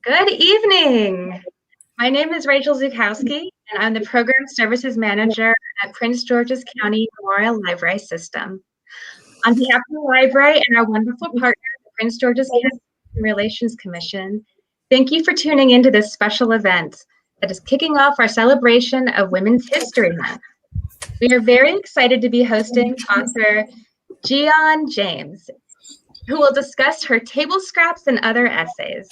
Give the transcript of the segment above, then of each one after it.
Good evening. My name is Rachel Zukowski, and I'm the Program Services Manager at Prince George's County Memorial Library System. On behalf of the library and our wonderful partner, the Prince George's County Human Relations Commission, thank you for tuning into this special event that is kicking off our celebration of Women's History Month. We are very excited to be hosting author Juyanne James, who will discuss her table scraps and other essays.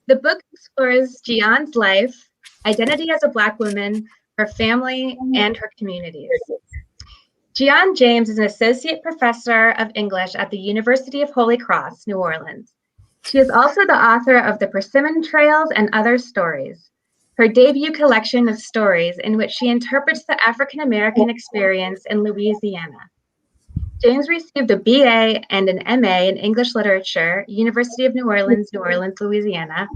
The book explores Juyanne's life, identity as a Black woman, her family, and her communities. Juyanne James is an associate professor of English at the University of Holy Cross, New Orleans. She is also the author of The Persimmon Trails and Other Stories, her debut collection of stories in which she interprets the African-American experience in Louisiana. James received a BA and an MA in English Literature, University of New Orleans, Louisiana,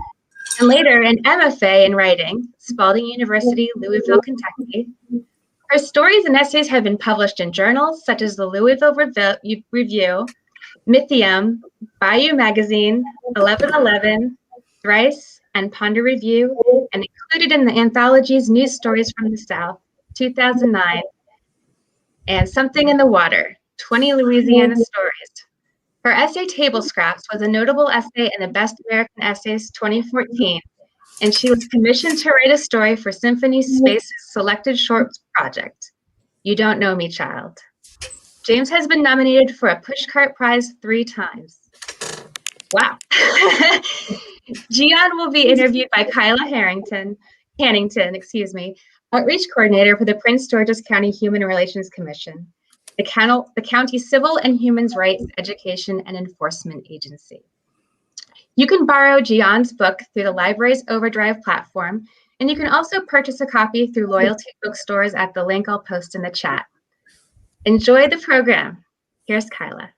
and later an MFA in Writing, Spalding University, Louisville, Kentucky. Her stories and essays have been published in journals such as the Louisville Review, Mythium, Bayou Magazine, 1111, Thrice, and Ponder Review, and included in the anthologies News Stories from the South, 2009, and Something in the Water, 20 Louisiana Stories. Her essay Table Scraps was a notable essay in the Best American Essays 2014, and she was commissioned to write a story for Symphony Space's Selected Shorts project, You Don't Know Me, Child. James has been nominated for a Pushcart Prize 3 times. Wow. Juyanne will be interviewed by Kyla Hannington, Outreach Coordinator for the Prince George's County Human Relations Commission, the county Civil and Human Rights Education and Enforcement Agency. You can borrow Juyanne's book through the library's Overdrive platform, and you can also purchase a copy through loyalty bookstores at the link I'll post in the chat. Enjoy the program. Here's Kyla.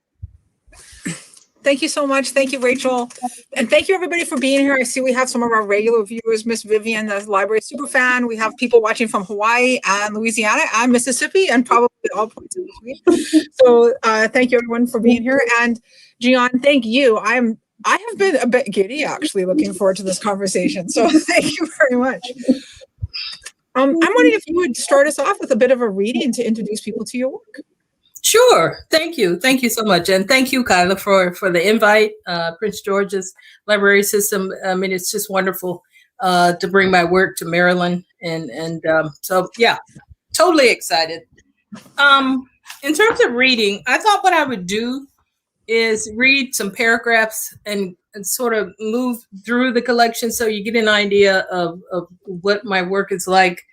Thank you so much. Thank you, Rachel. And thank you, everybody, for being here. I see we have some of our regular viewers, Miss Vivian, the library superfan. We have people watching from Hawaii and Louisiana and Mississippi and probably all points in between. So thank you, everyone, for being here. And Juyanne, thank you. I have been a bit giddy, actually, looking forward to this conversation. So thank you very much. I'm wondering if you would start us off with a bit of a reading to introduce people to your work. Sure. Thank you. Thank you so much. And thank you, Kyla, for the invite. Prince George's Library System. I mean, it's just wonderful to bring my work to Maryland. And so, yeah, totally excited. In terms of reading, I thought what I would do is read some paragraphs and sort of move through the collection so you get an idea of what my work is like.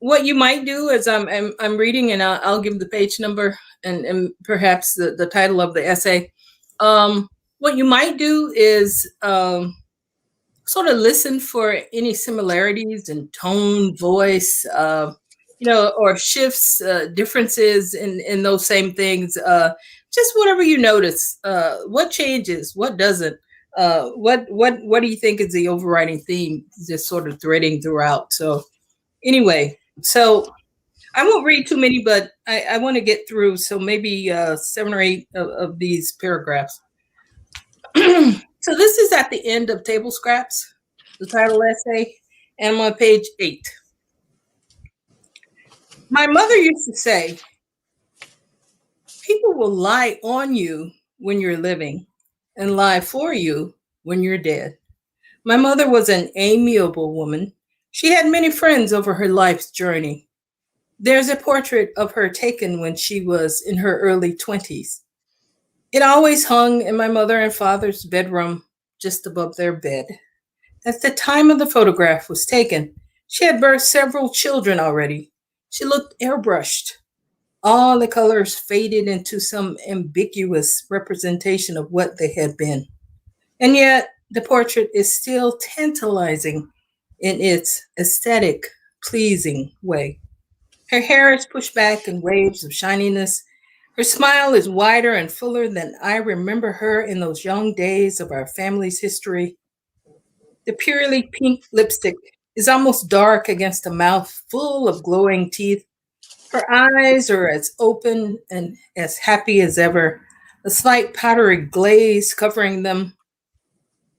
What you might do is I'm reading, and I'll give the page number and perhaps the title of the essay. What you might do is sort of listen for any similarities in tone, voice, or shifts, differences in those same things. Just whatever you notice. What changes? What doesn't? What do you think is the overriding theme? Just sort of threading throughout. So anyway. So I won't read too many, but I want to get through. So maybe 7 or 8 of these paragraphs. So this is at the end of Table Scraps, the title essay, and I'm on page 8. My mother used to say, people will lie on you when you're living and lie for you when you're dead. My mother was an amiable woman. She had many friends over her life's journey. There's a portrait of her taken when she was in her early 20s. It always hung in my mother and father's bedroom, just above their bed. At the time of the photograph was taken, she had birthed several children already. She looked airbrushed. All the colors faded into some ambiguous representation of what they had been. And yet, the portrait is still tantalizing in its aesthetic, pleasing way. Her hair is pushed back in waves of shininess. Her smile is wider and fuller than I remember her in those young days of our family's history. The purely pink lipstick is almost dark against a mouth full of glowing teeth. Her eyes are as open and as happy as ever. A a slight powdery glaze covering them,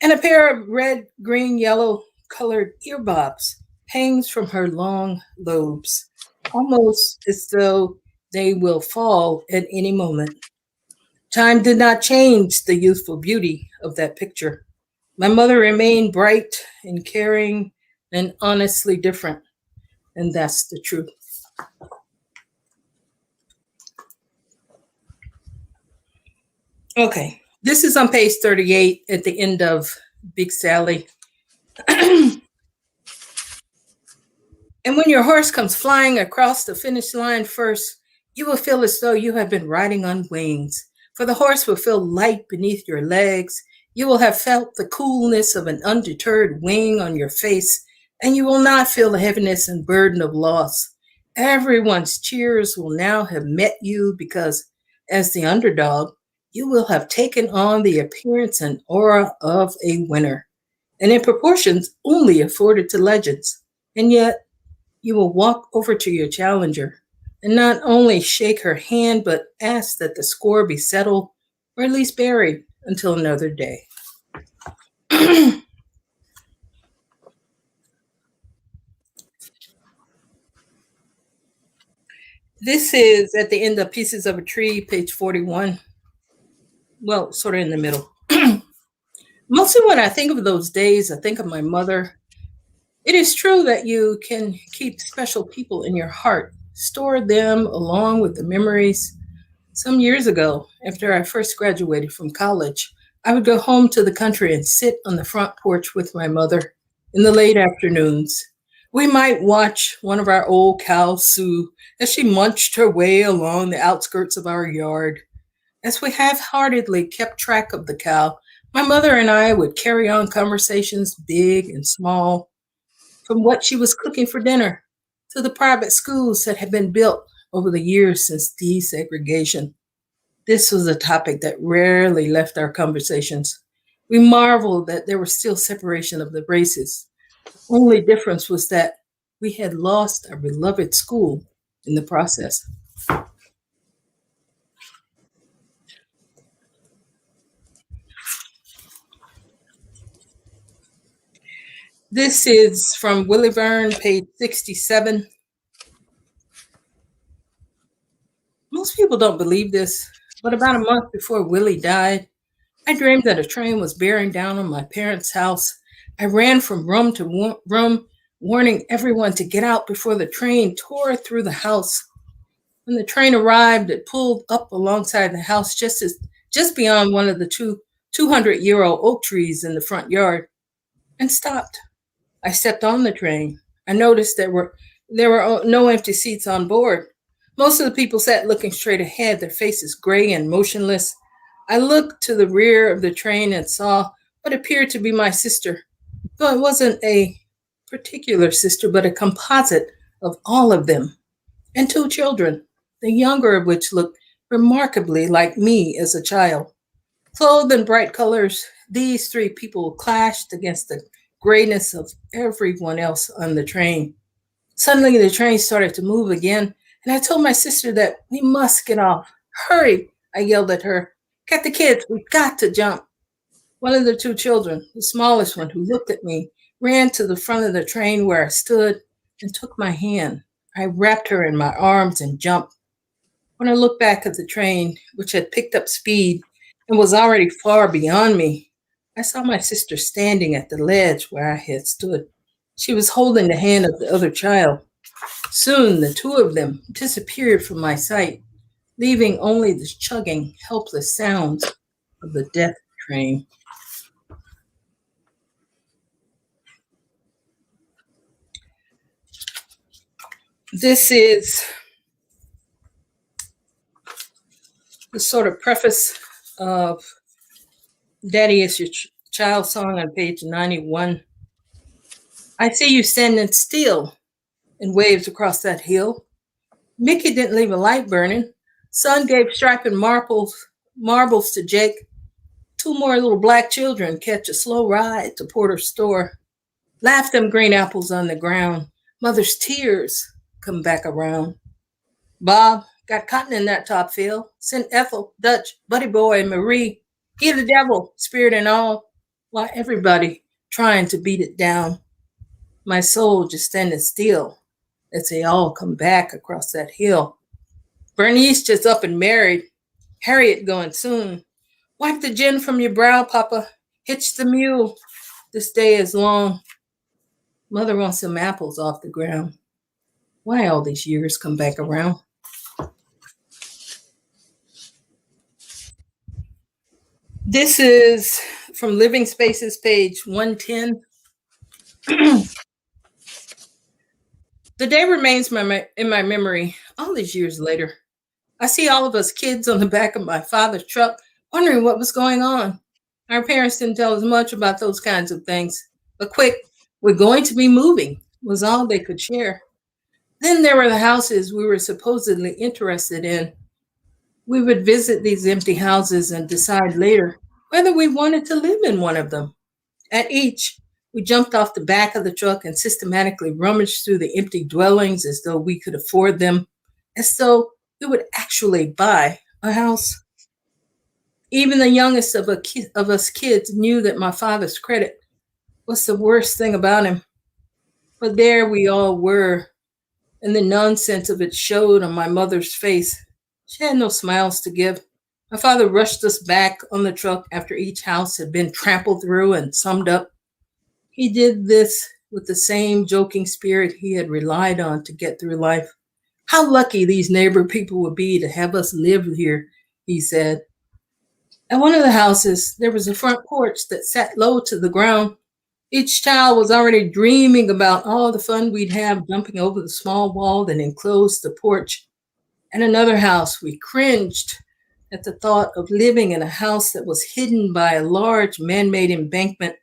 and a pair of red, green, yellow colored earbobs hangs from her long lobes, almost as though they will fall at any moment. Time did not change the youthful beauty of that picture. My mother remained bright and caring and honestly different, and that's the truth. Okay, this is on page 38 at the end of Big Sally. And when your horse comes flying across the finish line first, you will feel as though you have been riding on wings, for the horse will feel light beneath your legs. You will have felt the coolness of an undeterred wing on your face, and you will not feel the heaviness and burden of loss. Everyone's cheers will now have met you because, as the underdog, you will have taken on the appearance and aura of a winner, and in proportions only afforded to legends. And yet, you will walk over to your challenger and not only shake her hand, but ask that the score be settled or at least buried until another day. This is at the end of Pieces of a Tree, page 41. Well, sort of in the middle. Mostly when I think of those days, I think of my mother. It is true that you can keep special people in your heart, store them along with the memories. Some years ago, after I first graduated from college, I would go home to the country and sit on the front porch with my mother in the late afternoons. We might watch one of our old cows Sue as she munched her way along the outskirts of our yard. As we half-heartedly kept track of the cow, my mother and I would carry on conversations big and small, from what she was cooking for dinner to the private schools that had been built over the years since desegregation. This was a topic that rarely left our conversations. We marveled that there was still separation of the races. The only difference was that we had lost our beloved school in the process. This is from Willie Byrne, page 67. Most people don't believe this, but about a month before Willie died, I dreamed that a train was bearing down on my parents' house. I ran from room to room, warning everyone to get out before the train tore through the house. When the train arrived, it pulled up alongside the house just beyond one of the 200-year-old oak trees in the front yard, and stopped. I stepped on the train. I noticed there were no empty seats on board. Most of the people sat looking straight ahead, their faces gray and motionless. I looked to the rear of the train and saw what appeared to be my sister. Though it wasn't a particular sister, but a composite of all of them, and two children, the younger of which looked remarkably like me as a child. Clothed in bright colors, these three people clashed against the grayness of everyone else on the train. Suddenly, the train started to move again, and I told my sister that we must get off. Hurry, I yelled at her. Get the kids, we've got to jump. One of the two children, the smallest one who looked at me, ran to the front of the train where I stood and took my hand. I wrapped her in my arms and jumped. When I looked back at the train, which had picked up speed and was already far beyond me, I saw my sister standing at the ledge where I had stood. She was holding the hand of the other child. Soon, the two of them disappeared from my sight, leaving only the chugging, helpless sounds of the death train. This is the sort of preface of Daddy Is Your Child song on page 91. I see you standing still in waves across that hill. Mickey didn't leave a light burning. Son gave striping marbles to Jake. Two more little black children catch a slow ride to Porter's store. Laugh them green apples on the ground. Mother's tears come back around. Bob Got cotton in that top, Phil. Sent Ethel, Dutch, Buddy Boy, and Marie. He the devil, spirit and all. Why, everybody trying to beat it down. My soul just standing still as they all come back across that hill. Bernice just up and married. Harriet going soon. Wipe the gin from your brow, Papa. Hitch the mule. This day is long. Mother wants some apples off the ground. Why all these years come back around? This is from Living Spaces, page 110. The day remains in my memory all these years later. I see all of us kids on the back of my father's truck wondering what was going on. Our parents didn't tell us much about those kinds of things. A quick, we're going to be moving was all they could share. Then there were the houses we were supposedly interested in. We would visit these empty houses and decide later whether we wanted to live in one of them. At each, we jumped off the back of the truck and systematically rummaged through the empty dwellings as though we could afford them, as though we would actually buy a house. Even the youngest of us kids knew that my father's credit was the worst thing about him. But there we all were, and the nonsense of it showed on my mother's face. She had no smiles to give. My father rushed us back on the truck after each house had been trampled through and summed up. He did this with the same joking spirit he had relied on to get through life. How lucky these neighbor people would be to have us live here, he said. At one of the houses, there was a front porch that sat low to the ground. Each child was already dreaming about all the fun we'd have jumping over the small wall that enclosed the porch. At another house, we cringed at the thought of living in a house that was hidden by a large man-made embankment.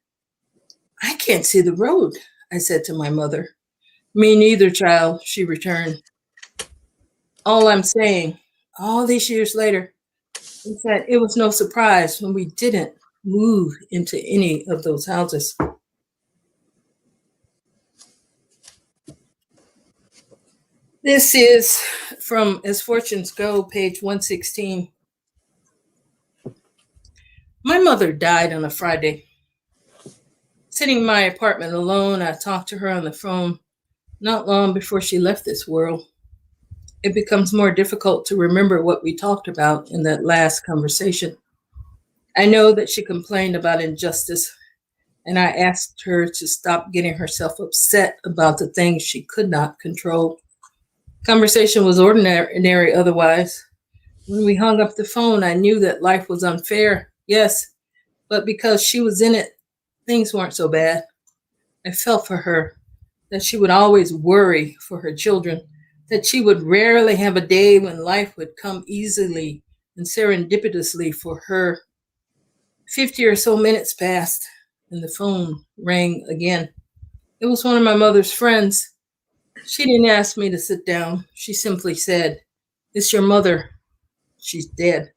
I can't see the road, I said to my mother. Me neither, child, she returned. All I'm saying, all these years later, is that it was no surprise when we didn't move into any of those houses. This is from As Fortunes Go, page 116. My mother died on a Friday. Sitting in my apartment alone, I talked to her on the phone not long before she left this world. It becomes more difficult to remember what we talked about in that last conversation. I know that she complained about injustice, and I asked her to stop getting herself upset about the things she could not control. Conversation was ordinary otherwise. When we hung up the phone, I knew that life was unfair, yes, but because she was in it, things weren't so bad. I felt for her, that she would always worry for her children, that she would rarely have a day when life would come easily and serendipitously for her. 50 or so minutes passed, and the phone rang again. It was one of my mother's friends. She didn't ask me to sit down. She simply said, "It's your mother. She's dead."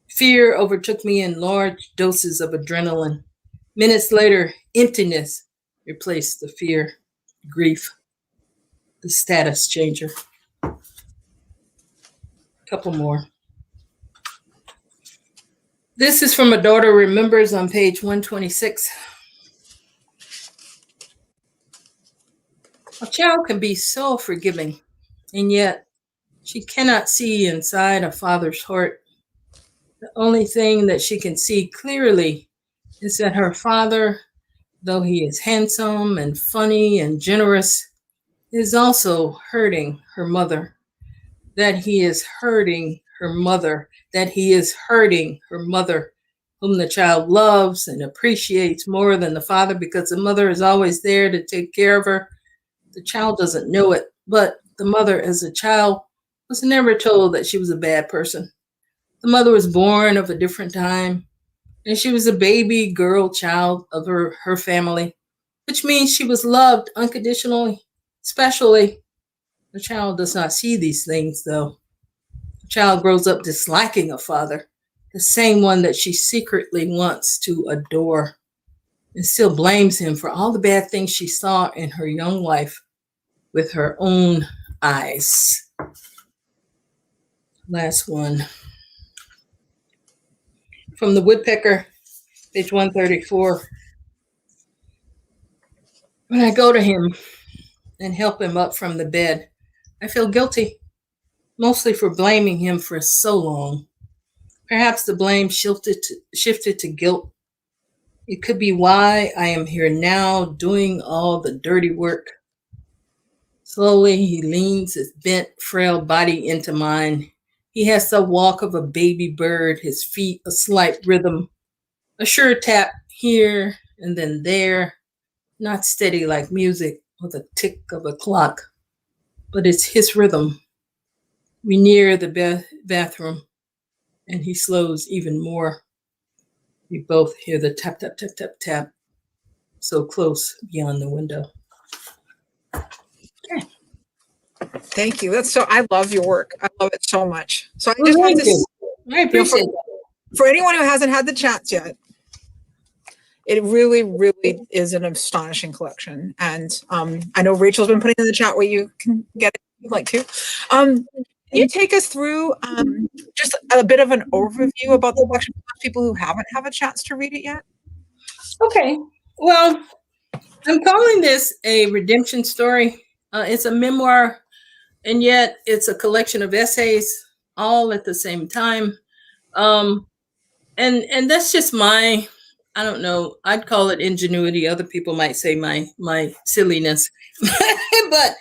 Fear overtook me in large doses of adrenaline. Minutes later, emptiness replaced the fear, grief, the status changer. A couple more. This is from A Daughter Remembers on page 126. A child can be so forgiving, and yet she cannot see inside a father's heart. The only thing that she can see clearly is that her father, though he is handsome and funny and generous, is also hurting her mother. That he is hurting her mother. That he is hurting her mother, whom the child loves and appreciates more than the father because the mother is always there to take care of her. The child doesn't know it, but the mother as a child was never told that she was a bad person. The mother was born of a different time, and she was a baby girl child of her family, which means she was loved unconditionally, especially. The child does not see these things, though. The child grows up disliking a father, the same one that she secretly wants to adore, and still blames him for all the bad things she saw in her young life with her own eyes. Last one. From the Woodpecker, page 134. When I go to him and help him up from the bed, I feel guilty, mostly for blaming him for so long. Perhaps the blame shifted to guilt. It could be why I am here now doing all the dirty work. Slowly, he leans his bent, frail body into mine. He has the walk of a baby bird, his feet a slight rhythm, a sure tap here and then there, not steady like music or the tick of a clock, but it's his rhythm. We near the bathroom, and he slows even more. We both hear the tap, tap, tap, tap, tap, so close beyond the window. Okay. Thank you. I love your work. I love it so much. So I Well, just want thank you. I appreciate that. for anyone who hasn't had the chance yet, it really, really is an astonishing collection. And I know Rachel's been putting in the chat where you can get it if you'd like to. Can you take us through just a bit of an overview about the collection for people who haven't had a chance to read it yet? Okay. Well, I'm calling this a redemption story. It's a memoir, and yet it's a collection of essays all at the same time. And that's just my, I don't know, I'd call it ingenuity. Other people might say my silliness. But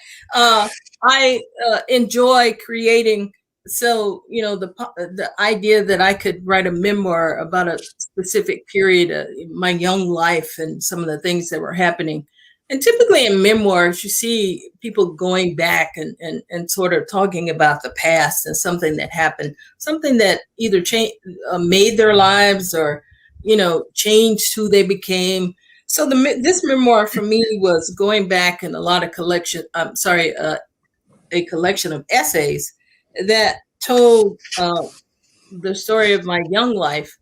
I enjoy creating. So, the idea that I could write a memoir about a specific period in my young life and some of the things that were happening. And typically in memoirs, you see people going back and sort of talking about the past and something that happened, something that either made their lives or, changed who they became. So this memoir for me was going back in a lot of a collection of essays that told the story of my young life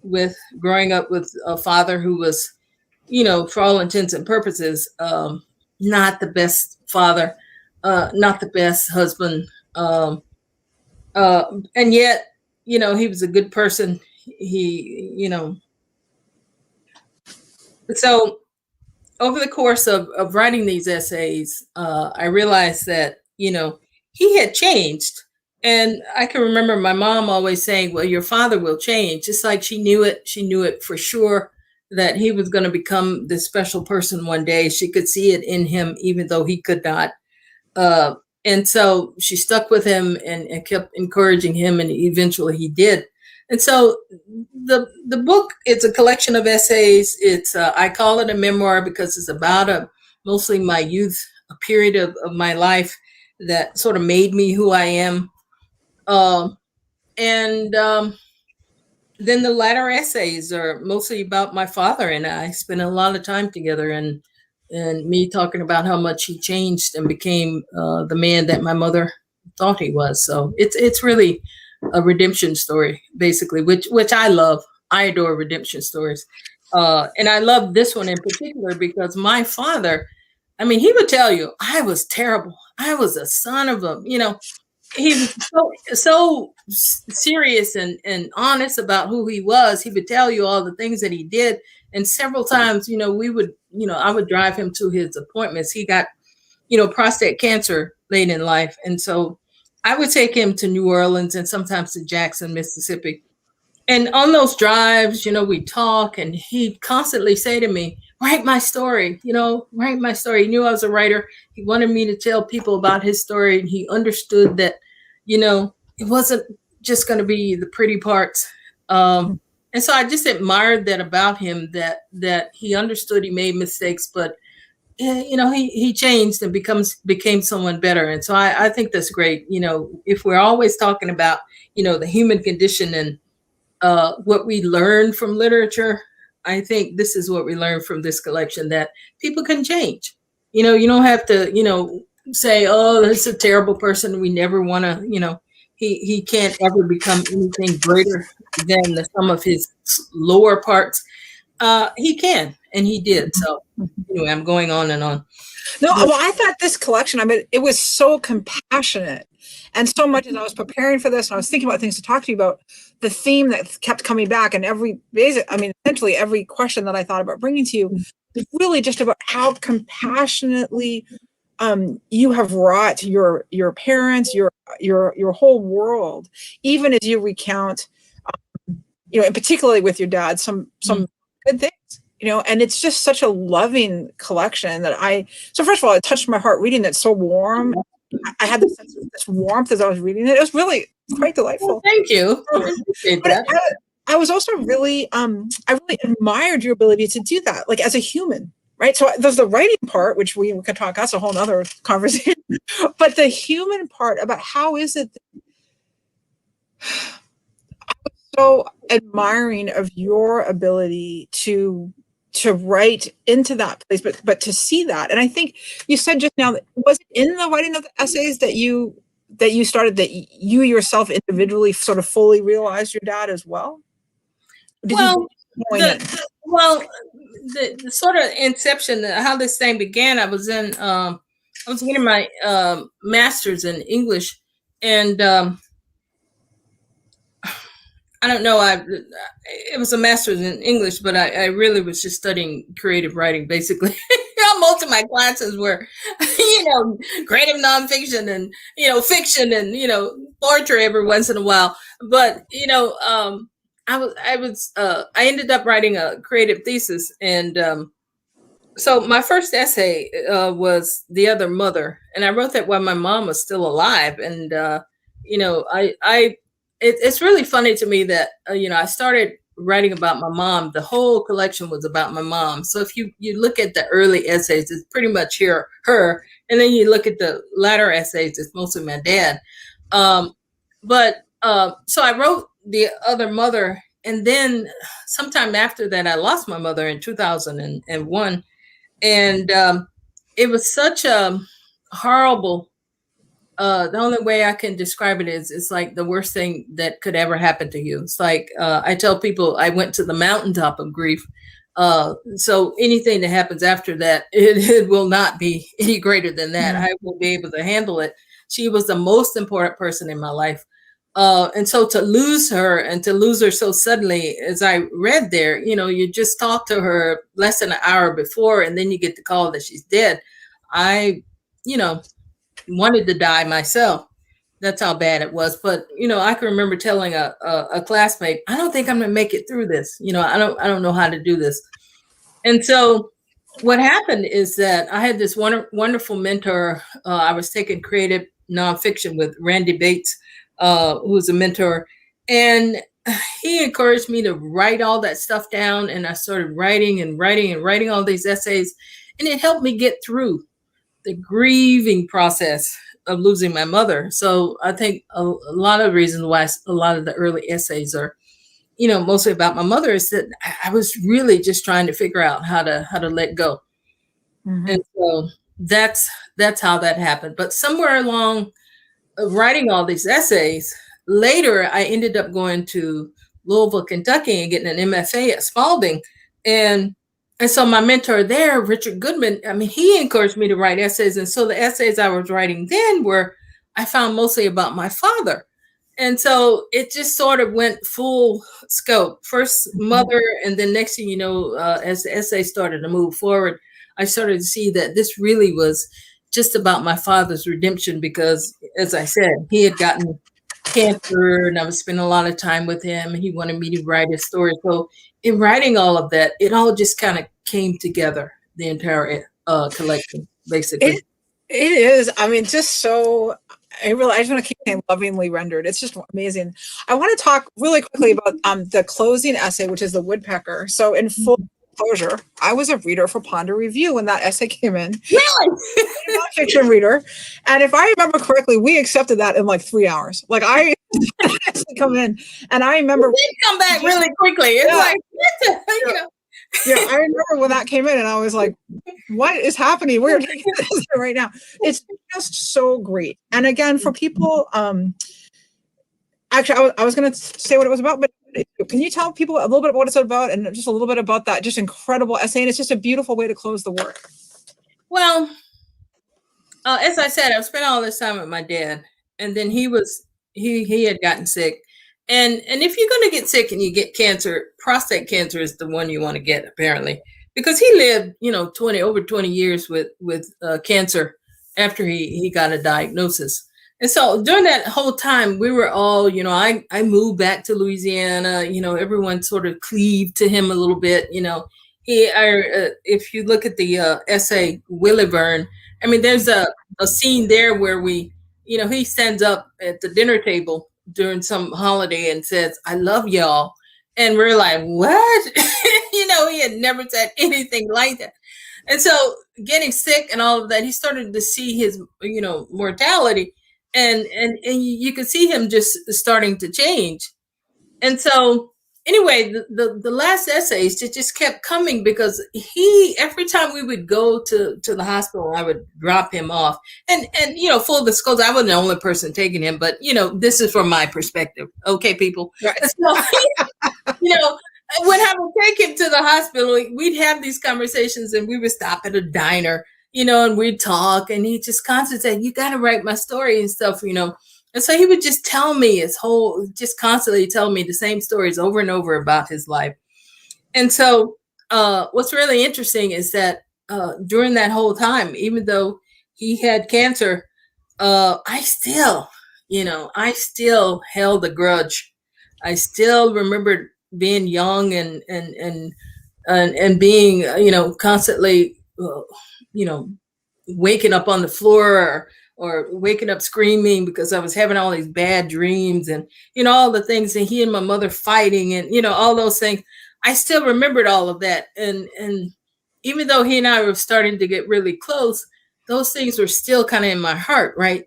with growing up with a father who was, for all intents and purposes, not the best father, not the best husband. And yet, he was a good person. So over the course of writing these essays, I realized that, he had changed. And I can remember my mom always saying, well, your father will change. Just like she knew it for sure that he was going to become this special person one day. She could see it in him, even though he could not. And so she stuck with him and kept encouraging him, and eventually he did. And so the book, it's a collection of essays. It's I call it a memoir because it's about mostly my youth, a period of my life that sort of made me who I am. Then the latter essays are mostly about my father and I spent a lot of time together, and me talking about how much he changed and became the man that my mother thought he was. So it's really a redemption story, basically, which I love. I adore redemption stories. And I love this one in particular because my father, I mean, he would tell you, I was terrible. I was a son of a, he was so serious and honest about who he was. He would tell you all the things that he did. And several times, we would, I would drive him to his appointments. He got, prostate cancer late in life. And so I would take him to New Orleans and sometimes to Jackson, Mississippi. And on those drives, we talk, and he'd constantly say to me, write my story, write my story. He knew I was a writer. He wanted me to tell people about his story. And he understood that, it wasn't just going to be the pretty parts. And so I just admired that about him, that he understood he made mistakes, but he changed and became someone better. And so I think that's great. If we're always talking about, the human condition and what we learn from literature, I think this is what we learn from this collection, that people can change. You don't have to, say, oh, this is a terrible person. We never want to, he can't ever become anything greater than the sum of his lower parts. He can, and he did. So I'm going on and on. No, well, I thought this collection, it was so compassionate. And so much as I was preparing for this and I was thinking about things to talk to you about, the theme that kept coming back and essentially every question that I thought about bringing to you is really just about how compassionately you have wrought your parents, your whole world, even as you recount, and particularly with your dad, some good things. And it's just such a loving collection so first of all, it touched my heart reading it. So warm. I had this sense of this warmth as I was reading it. It was really quite delightful. Well, thank you. But I was also really, I really admired your ability to do that, like as a human, right? So there's the writing part, which we could talk, that's a whole nother conversation, but the human part about how is it so admiring of your ability to write into that place, but to see that. And I think you said just now, was it in the writing of the essays that you started, that you yourself individually sort of fully realized your dad as well? The sort of inception, how this thing began, I was getting my master's in English, and I don't know. It was a master's in English, but I really was just studying creative writing, basically. Most of my classes were, creative nonfiction and, fiction and, poetry every once in a while. But, I ended up writing a creative thesis. And so my first essay was The Other Mother. And I wrote that while my mom was still alive. And, it's really funny to me that, I started writing about my mom. The whole collection was about my mom. So if you look at the early essays, it's pretty much her. And then you look at the latter essays, it's mostly my dad. So I wrote The Other Mother. And then sometime after that, I lost my mother in 2001. And it was such a horrible, the only way I can describe it is it's like the worst thing that could ever happen to you. It's like, I tell people I went to the mountaintop of grief. So anything that happens after that, it will not be any greater than that. I will be able to handle it. She was the most important person in my life. And so to lose her and to lose her so suddenly, as I read there, you just talked to her less than an hour before, and then you get the call that she's dead. I wanted to die myself. That's how bad it was. But, I can remember telling a classmate, I don't think I'm going to make it through this. I don't know how to do this. And so what happened is that I had this wonderful mentor. I was taking creative nonfiction with Randy Bates, who was a mentor. And he encouraged me to write all that stuff down. And I started writing all these essays. And it helped me get through the grieving process of losing my mother. So I think a lot of reasons why a lot of the early essays are, mostly about my mother, is that I was really just trying to figure out how to let go. Mm-hmm. And so that's how that happened. But somewhere along writing all these essays, later I ended up going to Louisville, Kentucky, and getting an MFA at Spalding. And so my mentor there, Richard Goodman, he encouraged me to write essays. And so the essays I was writing then I found mostly about my father. And so it just sort of went full scope. First mother, and then next thing you know, as the essay started to move forward, I started to see that this really was just about my father's redemption, because, as I said, he had gotten cancer and I was spending a lot of time with him, and he wanted me to write his story. So in writing all of that, it all just kind of came together, the entire collection, basically. It is. Just so, I just want to keep saying lovingly rendered. It's just amazing. I want to talk really quickly about the closing essay, which is The Woodpecker. So in full disclosure, I was a reader for Ponder Review when that essay came in. Really? Nonfiction reader. And if I remember correctly, we accepted that in like 3 hours. Like I come in, and I remember it did come back really quickly. It's I remember when that came in, and I was like, what is happening? We're taking this right now. It's just so great. And again, for people, actually, I was going to say what it was about, but can you tell people a little bit about what it's about, and just a little bit about that just incredible essay? And it's just a beautiful way to close the work. Well, as I said, I've spent all this time with my dad, and then he had gotten sick. And if you're going to get sick and you get cancer, prostate cancer is the one you want to get, apparently, because he lived, 20 years with cancer after he got a diagnosis. And so during that whole time, we were all, I moved back to Louisiana. Everyone sort of cleaved to him a little bit. If you look at the essay Willie Burn, I mean, there's a scene there where he stands up at the dinner table during some holiday and says, "I love y'all." And we're like, what? He had never said anything like that. And so getting sick and all of that, he started to see his, mortality. And you could see him just starting to change. And so anyway, the last essays just kept coming because every time we would go to the hospital, I would drop him off. And full disclosure, I wasn't the only person taking him, but this is from my perspective. Okay, people. Right. So, when I would take him to the hospital, we'd have these conversations and we would stop at a diner, and we'd talk, and he just constantly said, "You got to write my story and stuff, And so he would just tell me just constantly tell me the same stories over and over about his life. And so what's really interesting is that during that whole time, even though he had cancer, I still held a grudge. I still remembered being young and being, constantly, waking up on the floor or waking up screaming because I was having all these bad dreams and, all the things, and he and my mother fighting and, all those things. I still remembered all of that. And even though he and I were starting to get really close, those things were still kind of in my heart, right?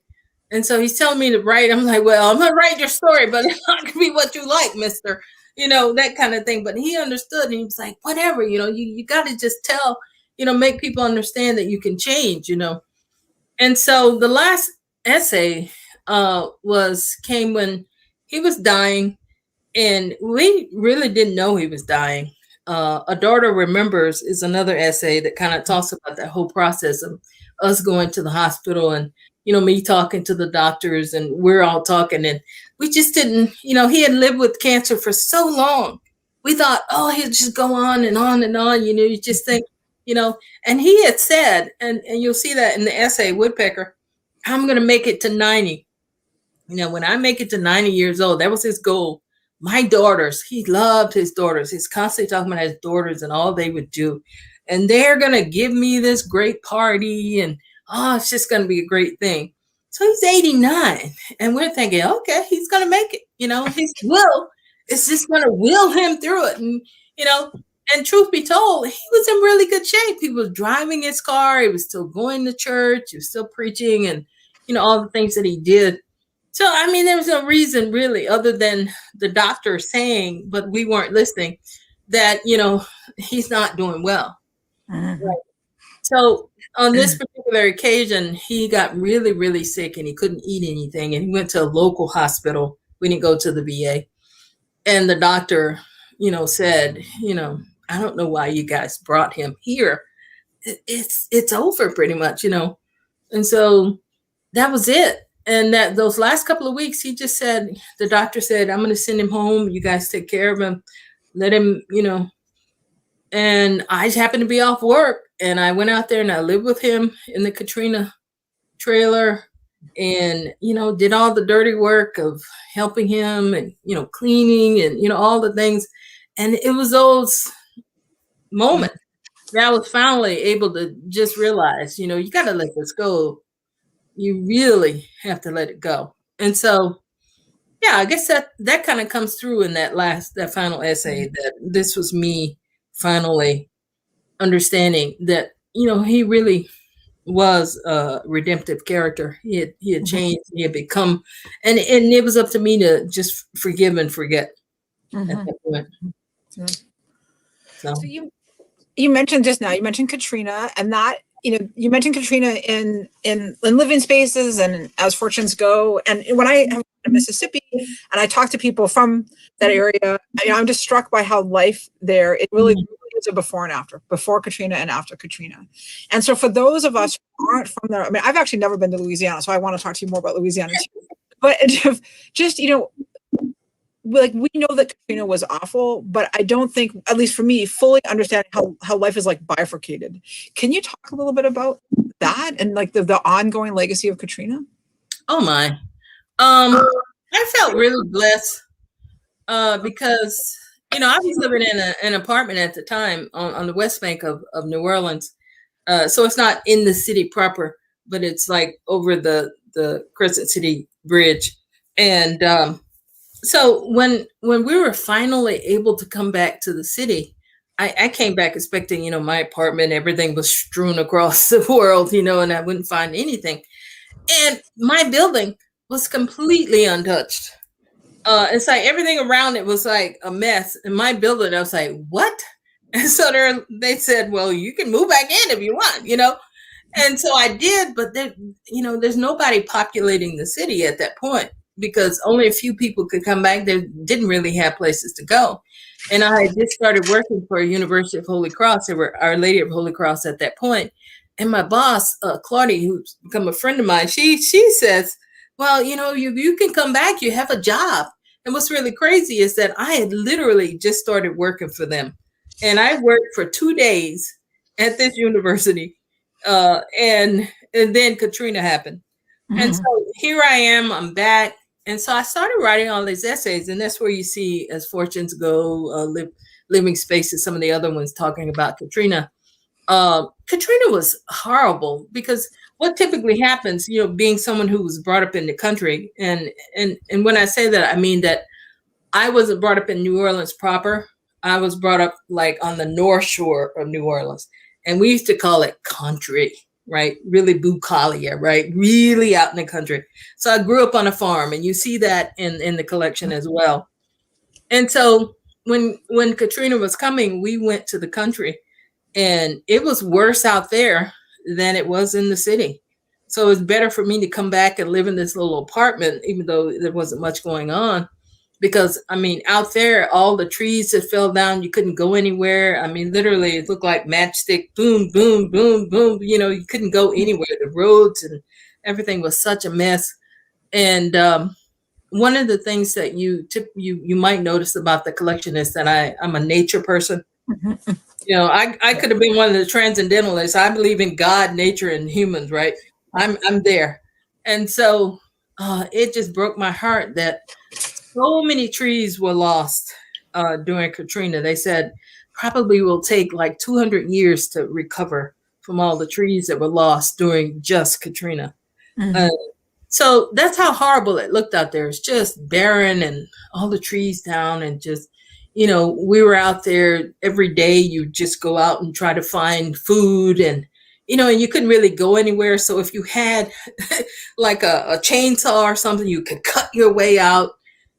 And so he's telling me to write. I'm like, well, I'm going to write your story, but it's not going to be what you like, mister, that kind of thing. But he understood, and he was like, whatever, you got to just tell, make people understand that you can change, And so the last essay came when he was dying, and we really didn't know he was dying. A Daughter Remembers is another essay that kind of talks about that whole process of us going to the hospital and, me talking to the doctors, and we're all talking, and we just didn't, he had lived with cancer for so long. We thought, oh, he'll just go on and on and on. You just think, and he had said, and you'll see that in the essay, Woodpecker, I'm going to make it to 90. When I make it to 90 years old, that was his goal. My daughters, he loved his daughters. He's constantly talking about his daughters and all they would do. And they're going to give me this great party, and, it's just going to be a great thing. So he's 89, and we're thinking, okay, he's going to make it. His will is just going to will him through it. And, and truth be told, he was in really good shape. He was driving his car. He was still going to church. He was still preaching and, all the things that he did. So, I mean, there was no reason really other than the doctor saying, but we weren't listening, that, he's not doing well. Mm-hmm. Right. So on this particular occasion, he got really, really sick and he couldn't eat anything. And he went to a local hospital. We didn't go to the VA. And the doctor, said, I don't know why you guys brought him here. It's over pretty much, And so that was it. And that those last couple of weeks, he just said, the doctor said, I'm going to send him home. You guys take care of him. Let him, And I just happened to be off work. And I went out there and I lived with him in the Katrina trailer and, did all the dirty work of helping him and, cleaning and, all the things. And it was those moments that I was finally able to just realize, you got to let this go. You really have to let it go. And so, yeah, I guess that kind of comes through in that final essay, that this was me finally understanding that, he really was a redemptive character. He had changed, he had become, and it was up to me to just forgive and forget at that point. Yeah. So you mentioned just now, you mentioned Katrina, and that, you mentioned Katrina in living spaces and as fortunes go. And when I have in Mississippi and I talk to people from that area, I'm just struck by how life there, it really is a before and after, before Katrina and after Katrina. And so for those of us who aren't from there, I mean, I've actually never been to Louisiana, so I want to talk to you more about Louisiana too. But just, like, we know that Katrina was awful, but I don't think, at least for me, fully understanding how life is like bifurcated. Can you talk a little bit about that and like the ongoing legacy of Katrina? Oh my. I felt really blessed because, I was living in an apartment at the time on the West Bank of New Orleans. So it's not in the city proper, but it's like over the Crescent City Bridge. And so when we were finally able to come back to the city, I came back expecting, my apartment, everything was strewn across the world, and I wouldn't find anything. And my building was completely untouched. It's like everything around it was like a mess. In my building, I was like, what? And so they said, well, you can move back in if you want, And so I did, but there's nobody populating the city at that point because only a few people could come back. They didn't really have places to go. And I had just started working for University of Holy Cross. They were Our Lady of Holy Cross at that point. And my boss, Claudia, who's become a friend of mine, she says, well, you can come back. You have a job. And what's really crazy is that I had literally just started working for them. And I worked for 2 days at this university. And then Katrina happened. Mm-hmm. And so here I am, I'm back. And so I started writing all these essays. And that's where you see As Fortunes Go, Living Spaces, some of the other ones talking about Katrina. Katrina was horrible because what typically happens, being someone who was brought up in the country, and when I say that, I mean that I wasn't brought up in New Orleans proper. I was brought up like on the North Shore of New Orleans, and we used to call it country, right? Really bucolic, right? Really out in the country. So I grew up on a farm, and you see that in the collection as well. And so when Katrina was coming, we went to the country. And it was worse out there than it was in the city. So it's better for me to come back and live in this little apartment, even though there wasn't much going on. Because, out there, all the trees that fell down, you couldn't go anywhere. Literally, it looked like matchstick, boom, boom, boom, boom. You couldn't go anywhere. The roads and everything was such a mess. And one of the things that you might notice about the collection is that I'm a nature person. Mm-hmm. I could have been one of the transcendentalists. I believe in God, nature, and humans, right? I'm there. And so it just broke my heart that so many trees were lost during Katrina. They said probably will take like 200 years to recover from all the trees that were lost during just Katrina. Mm-hmm. So that's how horrible it looked out there. It's just barren and all the trees down and just, we were out there every day. You just go out and try to find food and you couldn't really go anywhere. So if you had like a chainsaw or something, you could cut your way out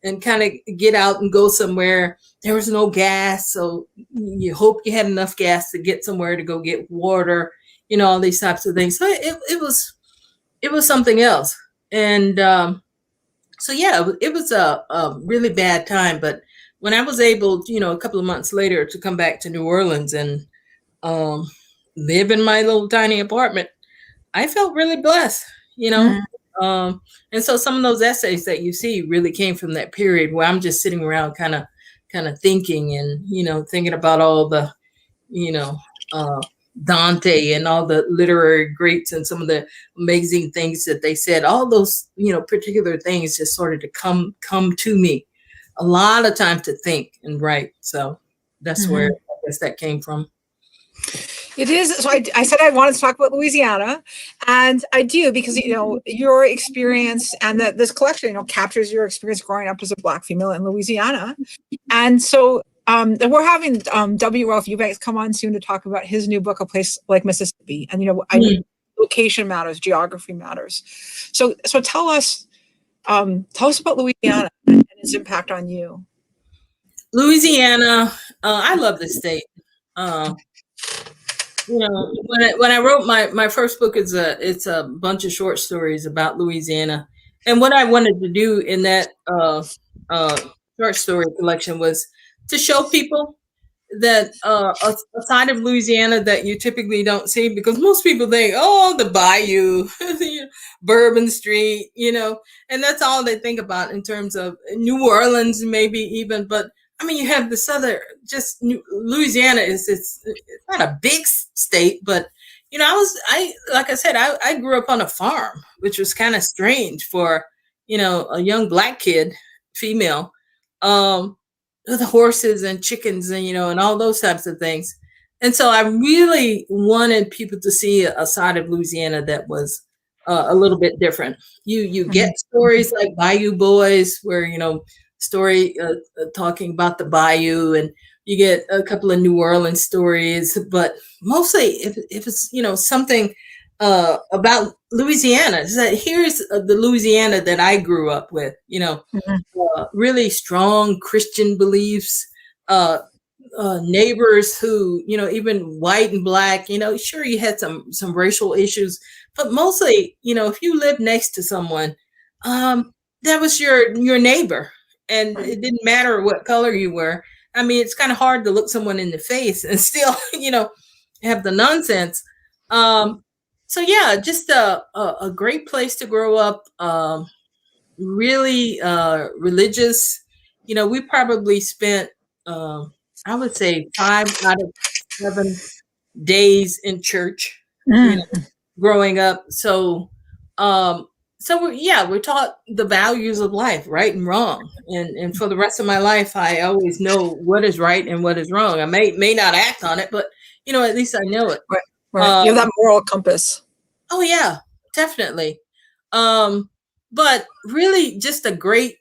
and kind of get out and go somewhere. There was no gas. So you hope you had enough gas to get somewhere to go get water, all these types of things. So it was something else. And so, yeah, it was a really bad time. But when I was able, a couple of months later to come back to New Orleans and live in my little tiny apartment, I felt really blessed, Mm-hmm. And so some of those essays that you see really came from that period where I'm just sitting around kind of thinking and, thinking about all the, Dante and all the literary greats and some of the amazing things that they said. All those, particular things just started to come to me a lot of time to think and write. So that's mm-hmm. where I guess that came from. It is. So I said I wanted to talk about Louisiana, and I do because, your experience and this collection, captures your experience growing up as a Black female in Louisiana. And so we're having W. Ralph Eubanks come on soon to talk about his new book, A Place Like Mississippi. And, I know location matters, geography matters. So tell us about Louisiana and its impact on you. Louisiana, I love this state. When I wrote my first book, it's a bunch of short stories about Louisiana. And what I wanted to do in that short story collection was to show people that a side of Louisiana that you typically don't see, because most people think, oh, the bayou, Bourbon Street, and that's all they think about in terms of New Orleans, maybe even. But I mean, you have this other, Louisiana it's not a big state, but like I said, I grew up on a farm, which was kind of strange for a young Black kid, female. The horses and chickens and and all those types of things. And so I really wanted people to see a side of Louisiana that was a little bit different. You get stories like Bayou Boys, where story talking about the bayou, and you get a couple of New Orleans stories, but mostly if it's something about Louisiana, is that here's the Louisiana that I grew up with, really strong Christian beliefs, neighbors who, even white and Black, sure, you had some racial issues, but mostly, if you lived next to someone, that was your neighbor, and it didn't matter what color you were. I mean, it's kind of hard to look someone in the face and still, have the nonsense. So yeah, just a great place to grow up. Really religious. We probably spent, I would say, 5 out of 7 days in church, growing up. So, we're taught the values of life, right and wrong. And for the rest of my life, I always know what is right and what is wrong. I may not act on it, but at least I know it. Right. You have that moral compass. Oh yeah, definitely. But really just a great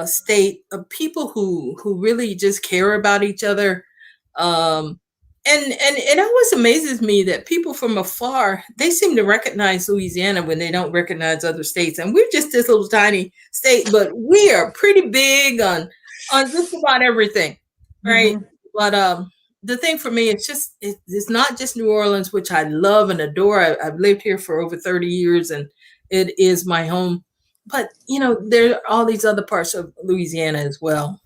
state of people who really just care about each other. And it always amazes me that people from afar, they seem to recognize Louisiana when they don't recognize other states. And we're just this little tiny state, but we are pretty big on just about everything, right? But the thing for me, it's not just New Orleans, which I love and adore. I've lived here for over 30 years, and it is my home. But, there are all these other parts of Louisiana as well,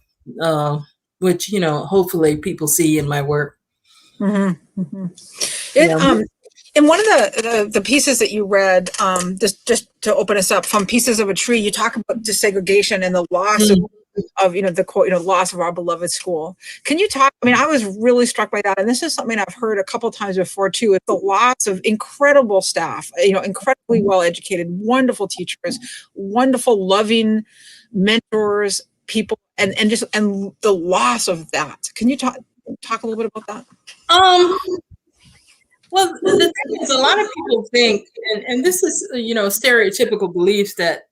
which, hopefully people see in my work. In one of the pieces that you read, just to open us up, from Pieces of a Tree, you talk about desegregation and the loss of the quote, loss of our beloved school. Can you talk? I mean, I was really struck by that, and this is something I've heard a couple of times before too. It's the loss of incredible staff, incredibly well educated, wonderful teachers, wonderful, loving mentors, people, and the loss of that. Can you talk a little bit about that? Well, the thing is, a lot of people think, and this is, stereotypical beliefs that,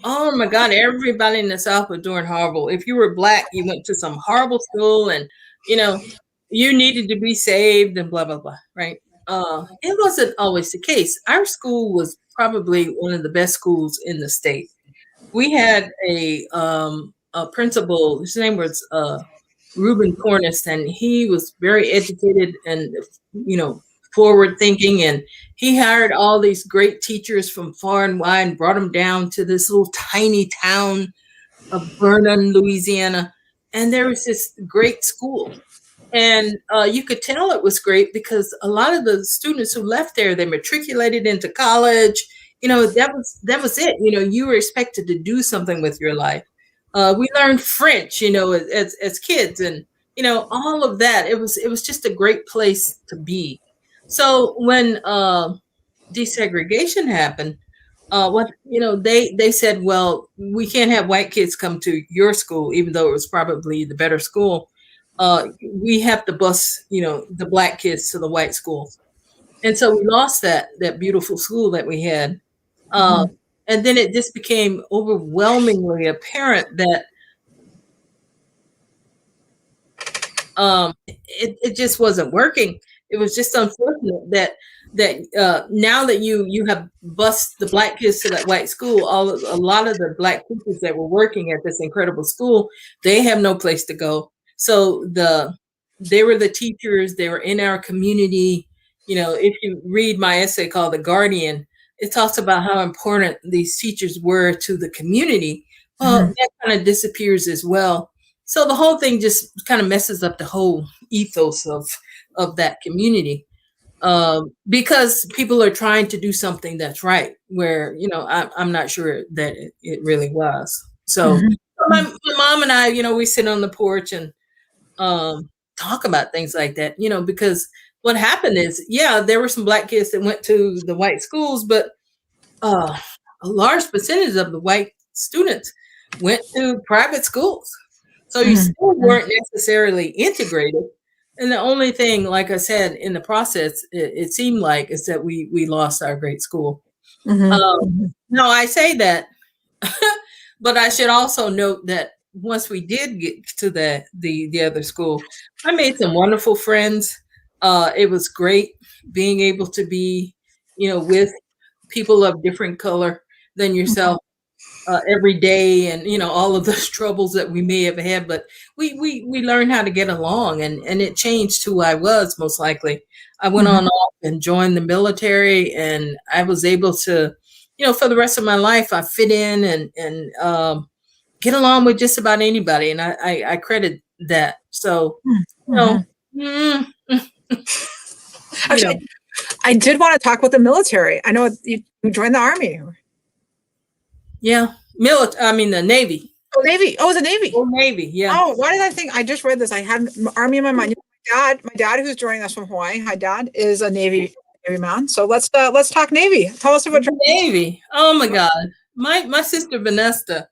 oh my God, everybody in the South was doing horrible. If you were Black, you went to some horrible school, and, you needed to be saved and blah, blah, blah, right? It wasn't always the case. Our school was probably one of the best schools in the state. We had a principal, his name was Reuben Cornish, and he was very educated and, forward thinking, and he hired all these great teachers from far and wide and brought them down to this little tiny town of Vernon, Louisiana, and there was this great school, and you could tell it was great because a lot of the students who left there, they matriculated into college. That was it. You were expected to do something with your life. We learned French, as kids, and all of that. It was just a great place to be. So when desegregation happened, they said, well, we can't have white kids come to your school, even though it was probably the better school. We have to bus, the Black kids to the white schools. And so we lost that beautiful school that we had. And then it just became overwhelmingly apparent that it just wasn't working. It was just unfortunate that now that you have bused the Black kids to that white school, a lot of the Black teachers that were working at this incredible school, they have no place to go. So they were the teachers. They were in our community. If you read my essay called "The Guardian," it talks about how important these teachers were to the community. Well, that kind of disappears as well. So the whole thing just kind of messes up the whole ethos of that community. Because people are trying to do something that's right, where, I'm not sure that it really was. So my mom and I, we sit on the porch and talk about things like that, because what happened is, there were some Black kids that went to the white schools, but a large percentage of the white students went to private schools. So you still weren't necessarily integrated. And the only thing, like I said, in the process, it seemed like, is that we lost our great school. No, I say that, but I should also note that once we did get to the other school, I made some wonderful friends. It was great being able to be, with people of different color than yourself every day, and all of those troubles that we may have had, but we learned how to get along, and it changed who I was. Most likely I went on off and joined the military, and I was able to, for the rest of my life, I fit in and get along with just about anybody, and I credit that. So actually, I did want to talk about the military. I know you joined the Army. Yeah. The Navy. Oh, Navy. Oh, it was the Navy. Oh, Navy. Yeah. Oh, why did I think I just read this? I had Army in my mind. My dad, who's joining us from Hawaii. Hi, Dad, is a Navy man. So let's talk Navy. Tell us about the Navy. Oh my God. My sister Vanessa,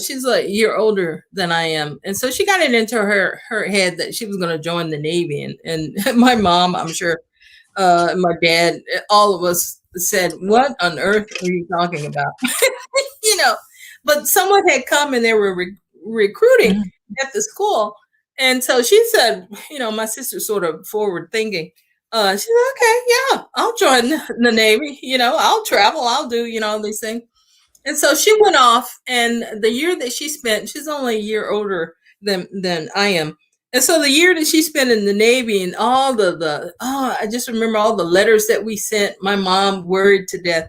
she's a year older than I am, and so she got it into her head that she was going to join the Navy, and my mom, I'm sure, my dad, all of us said, "What on earth are you talking about?" But someone had come and they were recruiting at the school. And so she said, my sister's sort of forward thinking. She said, okay, yeah, I'll join the Navy. I'll travel, I'll do, all these things. And so she went off, and the year that she spent, she's only a year older than I am. And so the year that she spent in the Navy, and all I just remember all the letters that we sent. My mom worried to death.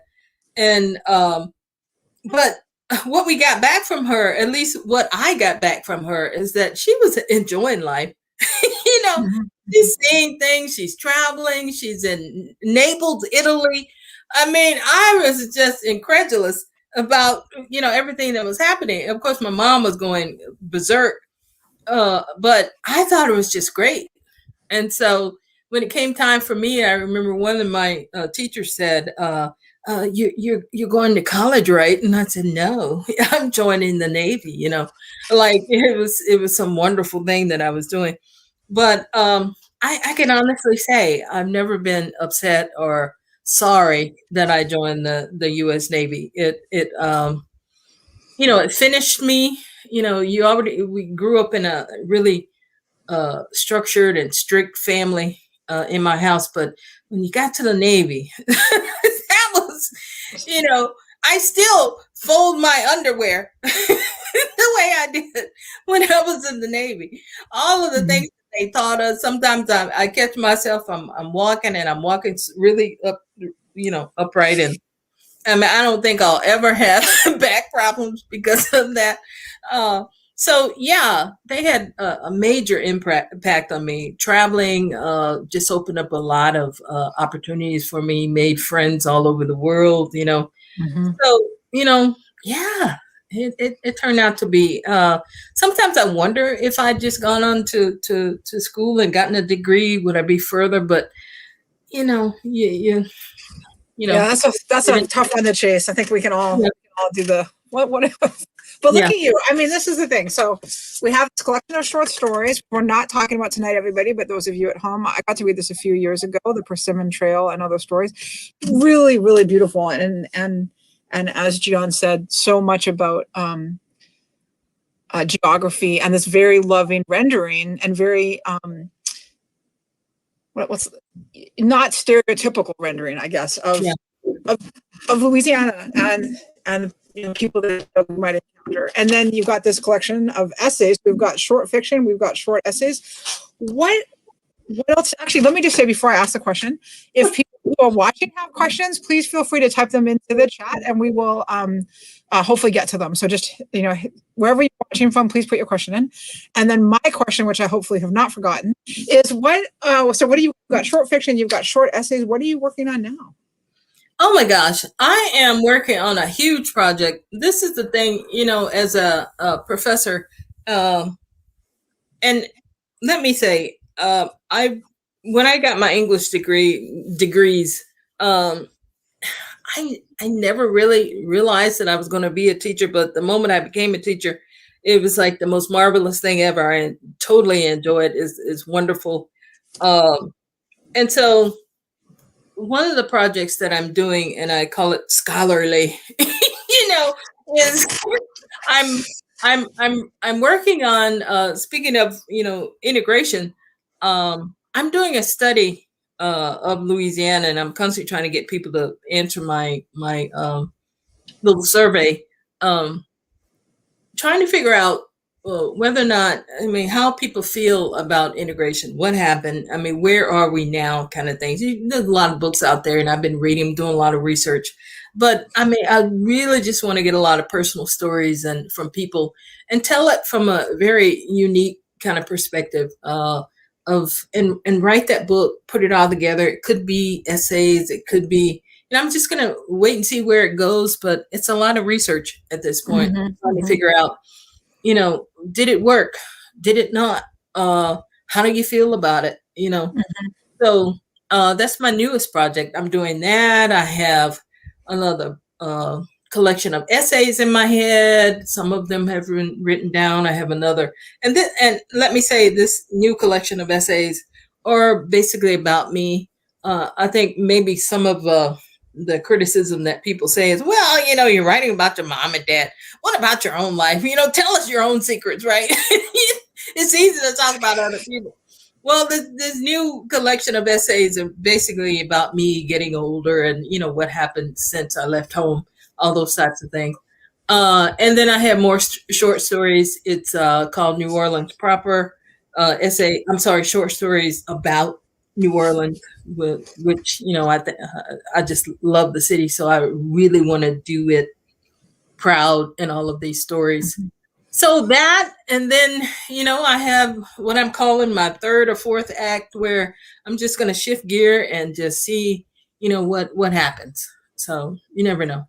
And, but what we got back from her, at least what I got back from her, is that she was enjoying life. She's seeing things, she's traveling, she's in Naples, Italy. I mean, I was just incredulous about, everything that was happening. Of course, my mom was going berserk, but I thought it was just great. And so when it came time for me, I remember one of my teachers said, you're going to college, right? And I said, no, I'm joining the Navy. Like it was some wonderful thing that I was doing. But I can honestly say I've never been upset or sorry that I joined the U.S. Navy. It finished me. We grew up in a really structured and strict family in my house, but when you got to the Navy, that was, I still fold my underwear the way I did when I was in the Navy. All of the things that they taught us. Sometimes I catch myself, I'm walking really up, upright, and I don't think I'll ever have back problems because of that. So yeah, they had a major impact on me. Traveling just opened up a lot of opportunities for me, made friends all over the world, So, yeah, it turned out to be, sometimes I wonder if I'd just gone on to school and gotten a degree, would I be further? But, yeah, that's a tough one to chase. I think we can all do the what. But look at you. I mean, this is the thing. So we have this collection of short stories. We're not talking about tonight, everybody, but those of you at home, I got to read this a few years ago, The Persimmon Trail and other stories. Really, really beautiful. And as Juyanne said, so much about geography and this very loving rendering and very what's not stereotypical rendering, I guess, of Louisiana and people that we might encounter. And then you've got this collection of essays. We've got short fiction. We've got short essays. What else? Actually, let me just say before I ask the question, if people are watching have questions, please feel free to type them into the chat, and we will hopefully get to them. So just, wherever you're watching from, please put your question in. And then my question, which I hopefully have not forgotten, is what do you got? Short fiction, you've got short essays. What are you working on now? Oh my gosh, I am working on a huge project. This is the thing, as a professor, and let me say, when I got my English degrees, I never really realized that I was going to be a teacher, but the moment I became a teacher, it was like the most marvelous thing ever. I totally enjoy it. It's wonderful. And so one of the projects that I'm doing, and I call it scholarly, is I'm working on, speaking of, integration, I'm doing a study of Louisiana, and I'm constantly trying to get people to answer my little survey, trying to figure out whether or not, how people feel about integration, what happened, where are we now, kind of things. There's a lot of books out there, and I've been reading, doing a lot of research, but I really just want to get a lot of personal stories and from people and tell it from a very unique kind of perspective, and write that book, put it all together. It could be essays, it could be, I'm just going to wait and see where it goes, but it's a lot of research at this point, trying to figure out, did it work? Did it not? How do you feel about it? So that's my newest project. I'm doing that. I have another collection of essays in my head. Some of them have been written down. I have another. And let me say, this new collection of essays are basically about me. I think maybe some of the criticism that people say is, well, you're writing about your mom and dad. What about your own life? Tell us your own secrets, right? It's easy to talk about other people. Well, this new collection of essays are basically about me getting older and, what happened since I left home, all those types of things. And then I have more short stories. It's called New Orleans Proper, short stories about New Orleans, which, I just love the city. So I really want to do it proud in all of these stories. So that, and then, I have what I'm calling my third or fourth act, where I'm just going to shift gear and just see, what happens. So you never know.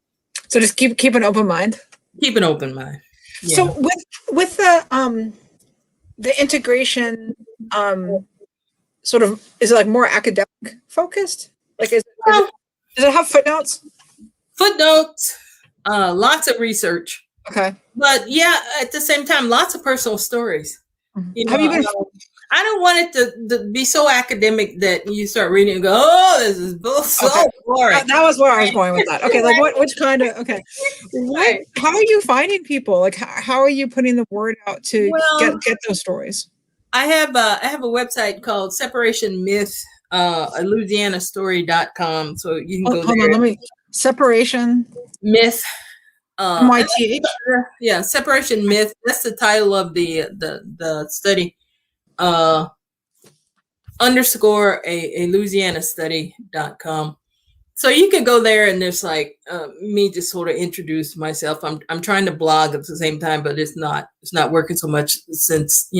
So just keep an open mind. Keep an open mind. Yeah. So with the integration, sort of, is it like more academic focused? Like, does it have footnotes? Footnotes, lots of research. Okay. But yeah, at the same time, lots of personal stories. Have you been? I don't want it to be so academic that you start reading and go, oh, this is so boring. That was where I was going with that. Okay, like which kind of, okay. How are you finding people? Like, how are you putting the word out to get those stories? I have a website called Separation Myth, Louisianastory.com. So you can go there. Hold on, let me, Separation Myth. MITH. Yeah, Separation Myth. That's the title of the study. _ a Louisianastudy.com. So you can go there, and there's like me just sort of introduce myself. I'm trying to blog at the same time, but it's not working so much since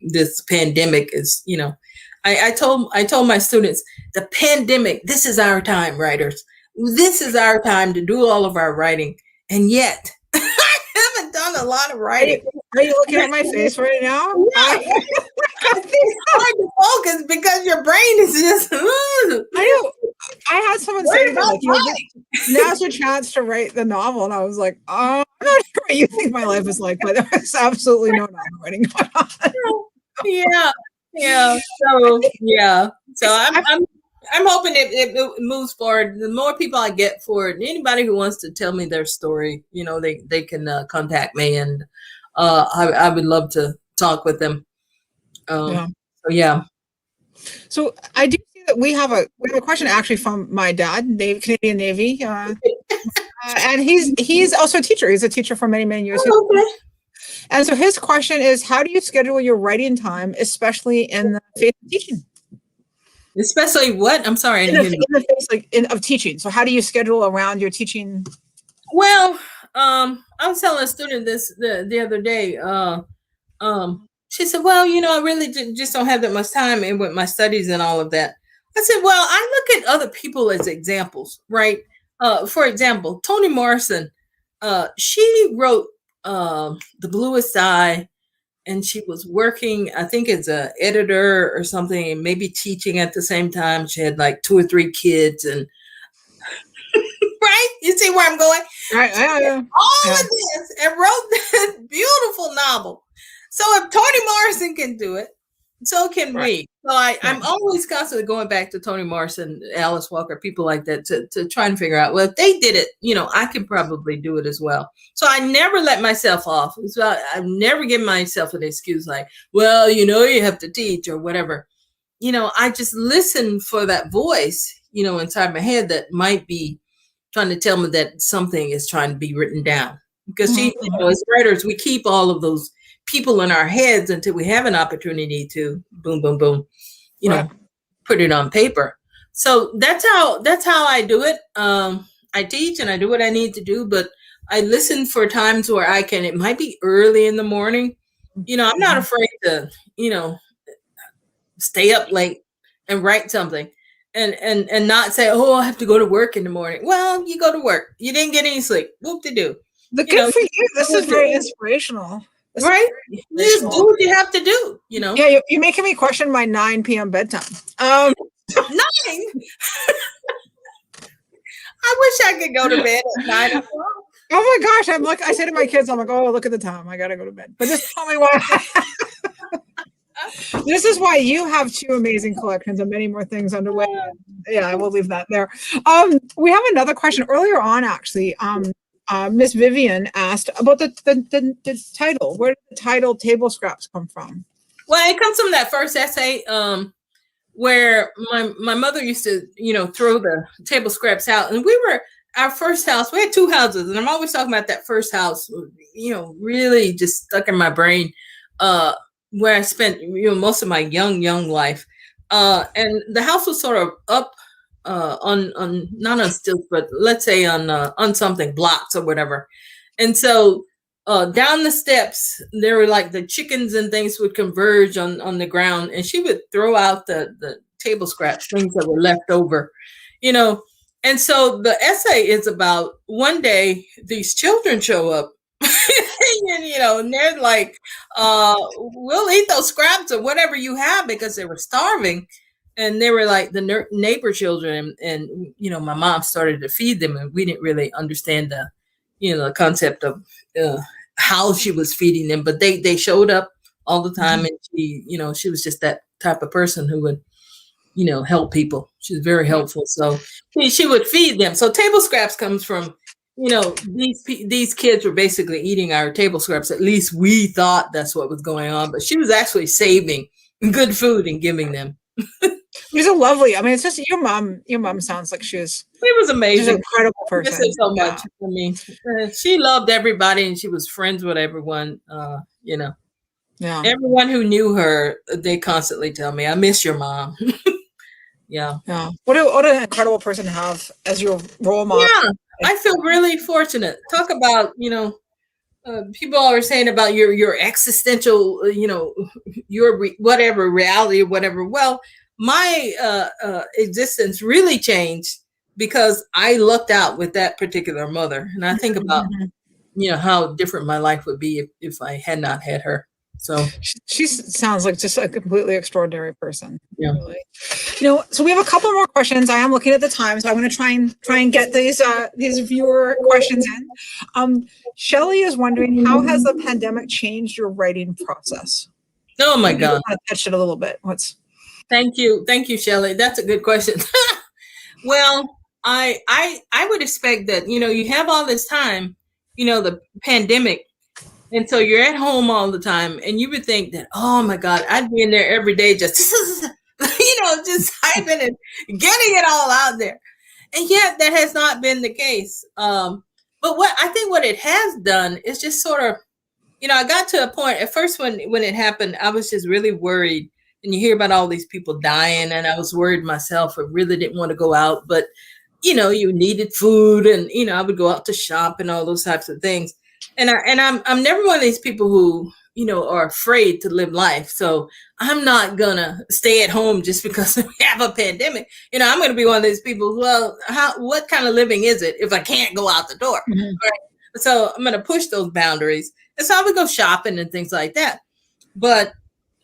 this pandemic is I told my students, the pandemic, this is our time, writers. This is our time to do all of our writing. And yet, I haven't done a lot of writing. Are you looking at my face right now? Yeah. It's hard to focus because your brain is just. I know. I had someone say to me, now's your chance to write the novel. And I was like, I'm not sure what you think my life is like, but there's absolutely no novel writing going on. Yeah. So I'm hoping it moves forward. The more people I get for it, anybody who wants to tell me their story, they can contact me, and I would love to talk with them. So I do see that we have a question actually from my dad, Canadian Navy, and he's also a teacher. He's a teacher for many, many years. Oh, okay. And so his question is, how do you schedule your writing time, especially in the face of teaching? Especially what? I'm sorry. In the face of teaching. So how do you schedule around your teaching? Well, I was telling a student this the other day. She said, well, I really just don't have that much time in with my studies and all of that. I said, well, I look at other people as examples, right? For example, Toni Morrison, she wrote The Bluest Eye, and she was working, I think, as an editor or something, and maybe teaching at the same time. She had like 2 or 3 kids, and right? You see where I'm going? Right. All of this and wrote this beautiful novel. So if Toni Morrison can do it, so can we. So I'm always constantly going back to Toni Morrison, Alice Walker, people like that to try and figure out, well, if they did it, I can probably do it as well. So I never let myself off. So I've never given myself an excuse like, well, you have to teach or whatever. I just listen for that voice, inside my head that might be trying to tell me that something is trying to be written down. Because as writers, we keep all of those people in our heads until we have an opportunity to boom, boom, boom, put it on paper. So that's how I do it. I teach and I do what I need to do, but I listen for times where it might be early in the morning. I'm not afraid to, stay up late and write something. And not say, oh, I have to go to work in the morning. Well, you go to work. You didn't get any sleep. Whoop-de-doo. Good for you. This is very inspirational. Right? You just do what you have to do, Yeah, you're making me question my 9 p.m. bedtime. 9? I wish I could go to bed at 9 o'clock. Oh my gosh. I say to my kids, I'm like, oh, look at the time. I got to go to bed. But just tell me why. This is why you have 2 amazing collections and many more things underway. Yeah, I will leave that there. We have another question earlier on, actually. Miss Vivian asked about the title. Where did the title Table Scraps come from? Well, it comes from that first essay where my mother used to, throw the table scraps out. And our first house, we had 2 houses. And I'm always talking about that first house, really just stuck in my brain. Where I spent most of my young life, and the house was sort of up on not on stilts, but let's say on something, blocks or whatever. And so down the steps there were like the chickens and things would converge on the ground, and she would throw out the table scraps, things that were left over, And so the essay is about one day these children show up. And they're like, we'll eat those scraps or whatever you have, because they were starving. And they were like the neighbor children. And my mom started to feed them, and we didn't really understand the concept of how she was feeding them. But they showed up all the time. And she was just that type of person who would, help people. She was very helpful. So she would feed them. So table scraps comes from, these kids were basically eating our table scraps. At least we thought that's what was going on, but she was actually saving good food and giving them. She's a lovely. I mean, it's just your mom. Your mom sounds like she was amazing. She's an incredible person. I miss her so much. I mean, she loved everybody, and she was friends with everyone. Yeah. Everyone who knew her, they constantly tell me, "I miss your mom." Yeah. What an incredible person to have as your role model. Yeah. I feel really fortunate. Talk about, people are saying about your existential, your whatever reality or whatever. Well, my existence really changed because I lucked out with that particular mother. And I think about, how different my life would be if I had not had her. So she sounds like just a completely extraordinary person. Yeah. Really. So we have a couple more questions. I am looking at the time, so I'm going to try and get these viewer questions in. Shelley is wondering, how has the pandemic changed your writing process? Oh my God! I touched it a little bit. Thank you, Shelley. That's a good question. Well, I would expect that you have all this time, the pandemic. And so you're at home all the time, and you would think that, oh my God, I'd be in there every day just, just typing and getting it all out there. And yet that has not been the case. But what it has done is just sort of, I got to a point at first when it happened, I was just really worried and you hear about all these people dying, and I was worried myself. I really didn't want to go out, but you needed food, and I would go out to shop and all those types of things. And I'm never one of these people who are afraid to live life. So I'm not gonna stay at home just because we have a pandemic. I'm gonna be one of these people. Well, what kind of living is it if I can't go out the door? Mm-hmm. Right? So I'm gonna push those boundaries, and so I would go shopping and things like that. But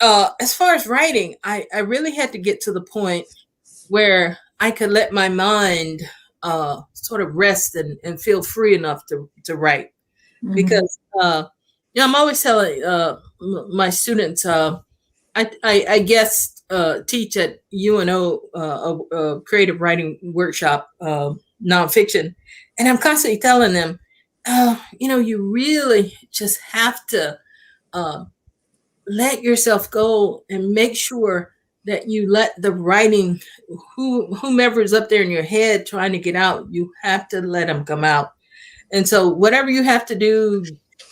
as far as writing, I really had to get to the point where I could let my mind sort of rest and feel free enough to write. Mm-hmm. Because I'm always telling my students, I guess teach at UNO a creative writing workshop, nonfiction, and I'm constantly telling them, you really just have to let yourself go and make sure that you let the writing, whomever is up there in your head trying to get out, you have to let them come out. And so whatever you have to do,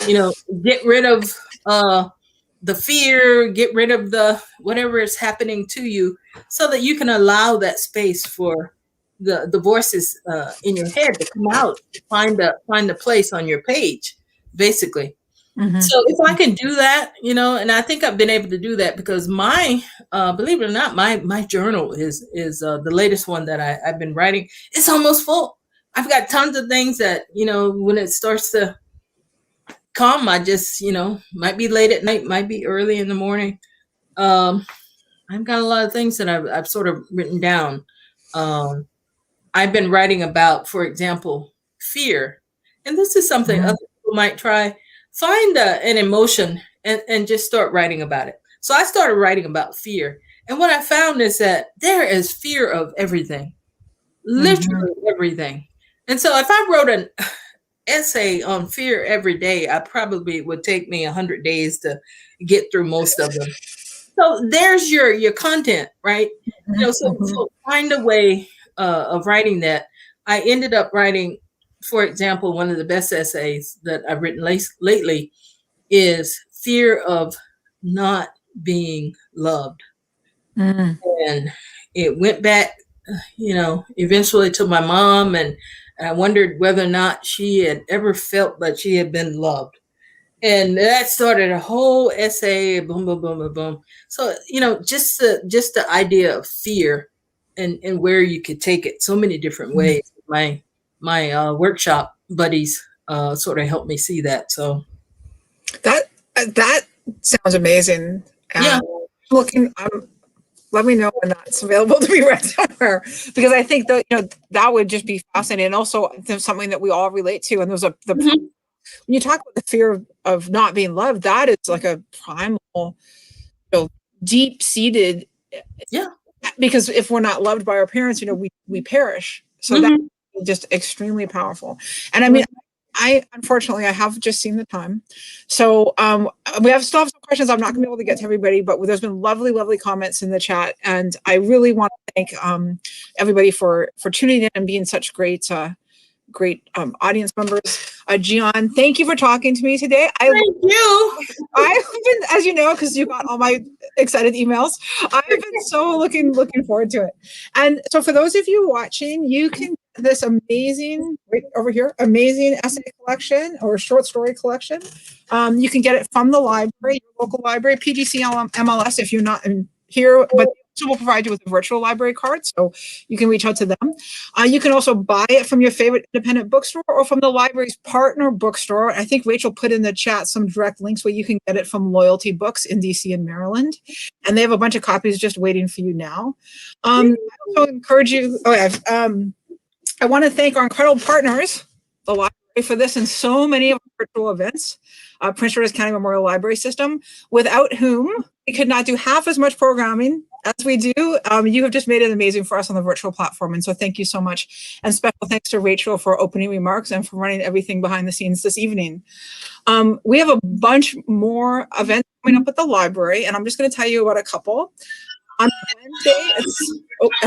get rid of the fear, get rid of the whatever is happening to you, so that you can allow that space for the voices in your head to come out, find the place on your page, basically. Mm-hmm. So if I can do that, and I think I've been able to do that because my, believe it or not, my journal is the latest one that I've been writing. It's almost full. I've got tons of things that, when it starts to come, I just, might be late at night, might be early in the morning. I've got a lot of things that I've sort of written down. I've been writing about, for example, fear. And this is something other people might try. Find an emotion and just start writing about it. So I started writing about fear. And what I found is that there is fear of everything, literally everything. And so if I wrote an essay on fear every day, I probably would take me 100 days to get through most of them. So there's your content, right? So find a way of writing that. I ended up writing, for example, one of the best essays that I've written lately is fear of not being loved. Mm. And it went back, eventually to my mom, and I wondered whether or not she had ever felt that she had been loved. And that started a whole essay, boom, boom, boom, boom, boom. So, just the idea of fear and where you could take it so many different ways. My workshop buddies sort of helped me see that. So that sounds amazing. Yeah. Let me know when that's available to be read somewhere, because I think that that would just be fascinating. And also there's something that we all relate to. And there's when you talk about the fear of not being loved, that is like a primal, deep seated. Yeah. Because if we're not loved by our parents, we perish. So that's just extremely powerful. And I mean, I unfortunately I have just seen the time, so we still have some questions. I'm not going to be able to get to everybody, but there's been lovely comments in the chat, and I really want to thank everybody for tuning in and being such great audience members. Juyanne, thank you for talking to me today. Thank you. I've been, as you know, because you got all my excited emails, I've been so looking forward to it. And so for those of you watching, you can get this amazing, right over here, amazing essay collection or short story collection. You can get it from the library, your local library, PGCMLS if you're not in here, but will provide you with a virtual library card, so you can reach out to them. You can also buy it from your favorite independent bookstore or from the library's partner bookstore. I think Rachel put in the chat some direct links where you can get it from Loyalty Books in DC and Maryland, and they have a bunch of copies just waiting for you now. I also encourage you. I want to thank our incredible partners, the library, for this and so many of our virtual events. Prince George's County Memorial Library System, without whom we could not do half as much programming as we do. You have just made it amazing for us on the virtual platform. And so thank you so much. And special thanks to Rachel for opening remarks and for running everything behind the scenes this evening. We have a bunch more events coming up at the library, and I'm just going to tell you about a couple. On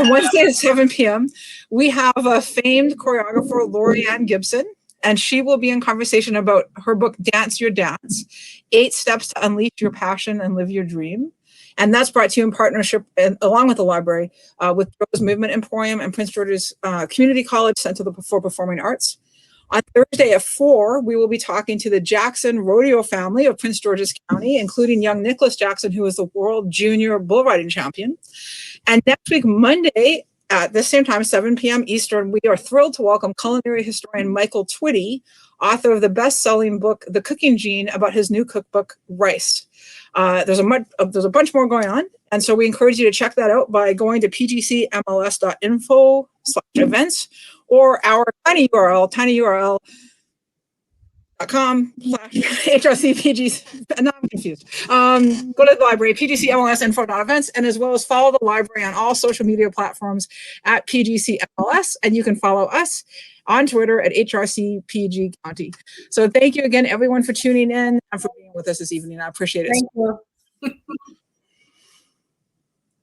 Wednesday at 7 p.m., we have a famed choreographer, Lorianne Gibson, and she will be in conversation about her book, Dance Your Dance, 8 Steps to Unleash Your Passion and Live Your Dream. And that's brought to you in partnership, along with the library, with Rose Movement Emporium and Prince George's Community College Center for Performing Arts. On Thursday at 4, we will be talking to the Jackson Rodeo family of Prince George's County, including young Nicholas Jackson, who is the world junior bull riding champion. And next week, Monday, at the same time, 7 p.m. Eastern, we are thrilled to welcome culinary historian Michael Twitty, author of the best-selling book, The Cooking Gene, about his new cookbook, Rice. There's a bunch more going on, and so we encourage you to check that out by going to pgcmls.info/events or our tiny URL, .com/HRCPG. Now I'm confused. Go to the library, PGCMLS.info.events, and as well as follow the library on all social media platforms at PGCMLS, and you can follow us on Twitter at HRCPG County. So thank you again, everyone, for tuning in and for being with us this evening. I appreciate it. Thank you.